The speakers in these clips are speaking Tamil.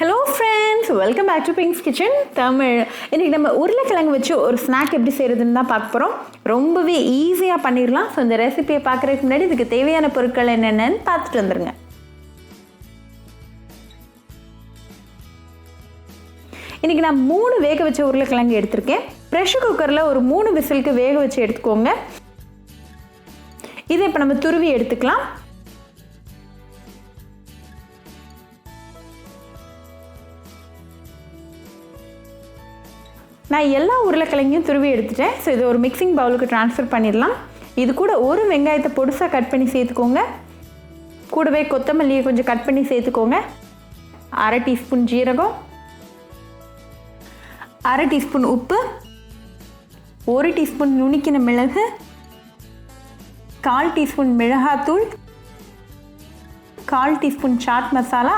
Hello friends, welcome back to Pink's Kitchen Tamil. இன்னைக்கு நம்ம உருளைக்கிழங்கு வச்சு ஒரு ஸ்நாக் எப்படி செய்யறதுன்னு தான் பார்க்க போறோம். ரொம்பவே ஈஸியா பண்ணிரலாம். சோ இந்த ரெசிபியை பார்க்கறதுக்கு முன்னாடி இதுக்கு தேவையான பொருட்கள் என்னென்னன்னு பார்த்துட்டு வந்துருங்க. இன்னைக்கு நான் 3 வேக வச்ச உருளைக்கிழங்கு எடுத்துர்க்கேன். பிரஷர் குக்கர்ல ஒரு 3 விசிலுக்கு வேக வச்சு எடுத்துக்கோங்க. இதை இப்ப நம்ம துருவி எடுத்துக்கலாம். நான் எல்லா உருளைக்கிழங்கையும் துருவி எடுத்துட்டேன். ஸோ இது ஒரு மிக்சிங் பவுலுக்கு ட்ரான்ஸ்ஃபர் பண்ணிடலாம். இது கூட ஒரு வெங்காயத்தை பொடிசாக கட் பண்ணி சேர்த்துக்கோங்க. கூடவே கொத்தமல்லியை கொஞ்சம் கட் பண்ணி சேர்த்துக்கோங்க. 1/2 டீஸ்பூன் ஜீரகம், 1/2 டீஸ்பூன் உப்பு, 1 டீஸ்பூன் நுணுக்கின மிளகு, 1/4 டீஸ்பூன் மிளகாத்தூள், 1/4 டீஸ்பூன் சாட் மசாலா,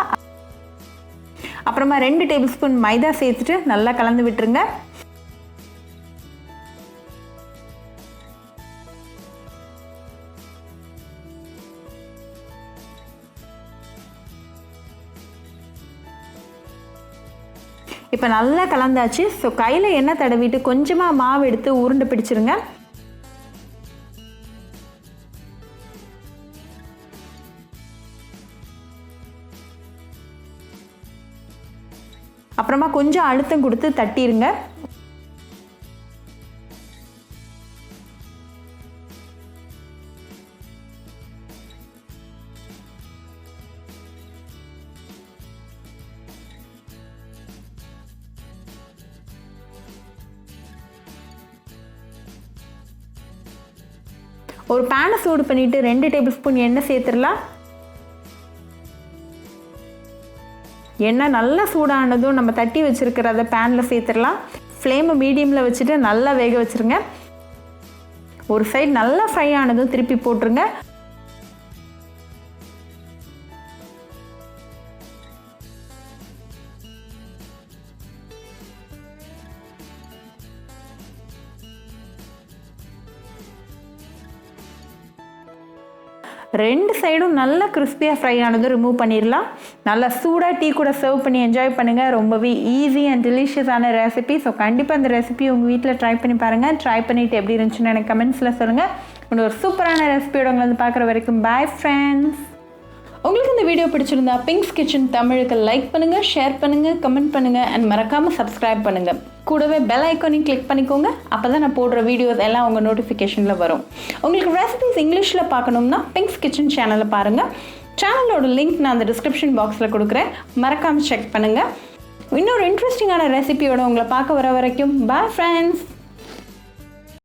அப்புறமா 2 டேபிள் ஸ்பூன் மைதா சேர்த்துட்டு நல்லா கலந்து விட்டுருங்க. இப்போ நல்லா கலந்தாச்சு. ஸோ கையில் எண்ணெய் தடவிட்டு கொஞ்சமாக மாவு எடுத்து உருண்டை பிடிச்சிருங்க. அப்புறமா கொஞ்சம் அழுத்தம் கொடுத்து தட்டிடுங்க. ஒரு பேனை சூடு பண்ணிட்டு 2 டேபிள் ஸ்பூன் எண்ணெய் சேர்த்துடலாம். எண்ணெய் நல்லா சூடானதும் நம்ம தட்டி வச்சிருக்கிறத பேனில் சேர்த்துடலாம். ஃப்ளேமை மீடியமில் வச்சுட்டு நல்லா வேக வச்சுருங்க. ஒரு சைடு நல்லா ஃப்ரை ஆனதும் திருப்பி போட்டுருங்க. ரெண்டு சைடும் நல்லா கிறிஸ்பியாக ஃப்ரை ஆனதும் ரிமூவ் பண்ணிடலாம். நல்லா சூடாக டீ கூட சர்வ் பண்ணி என்ஜாய் பண்ணுங்கள். ரொம்பவே ஈஸி அண்ட் டெலிஷியஸான ரெசிபி. ஸோ கண்டிப்பாக அந்த ரெசிபி உங்கள் வீட்டில் ட்ரை பண்ணி பாருங்கள். ட்ரை பண்ணிவிட்டு எப்படி இருந்துச்சுன்னு எனக்கு கமெண்ட்ஸில் சொல்லுங்கள். இன்னொரு சூப்பரான ரெசிபியோட உங்களை வந்து பார்க்குற வரைக்கும் பாய் ஃப்ரெண்ட்ஸ். உங்களுக்கு இந்த வீடியோ பிடிச்சிருந்தா பிங்க்ஸ் கிச்சன் தமிழுக்கு லைக் பண்ணுங்கள், ஷேர் பண்ணுங்கள், கமெண்ட் பண்ணுங்கள் அண்ட் மறக்காமல் சப்ஸ்கிரைப் பண்ணுங்கள். கூடவே பெல் ஐக்கானையும் கிளிக் பண்ணிக்கோங்க. அப்போ தான் நான் போடுற வீடியோஸ் எல்லாம் உங்கள் நோட்டிஃபிகேஷனில் வரும். உங்களுக்கு ரெசிபிஸ் இங்கிலீஷில் பார்க்கணும்னா பிங்க்ஸ் கிச்சன் சேனலை பாருங்கள். சேனலோட லிங்க் நான் அந்த டிஸ்கிரிப்ஷன் பாக்ஸில் கொடுக்குறேன். மறக்காமல் செக் பண்ணுங்கள். இன்னொரு இன்ட்ரெஸ்டிங்கான ரெசிபியோட உங்களை பார்க்க வர வரைக்கும் பாய் ஃப்ரெண்ட்ஸ்.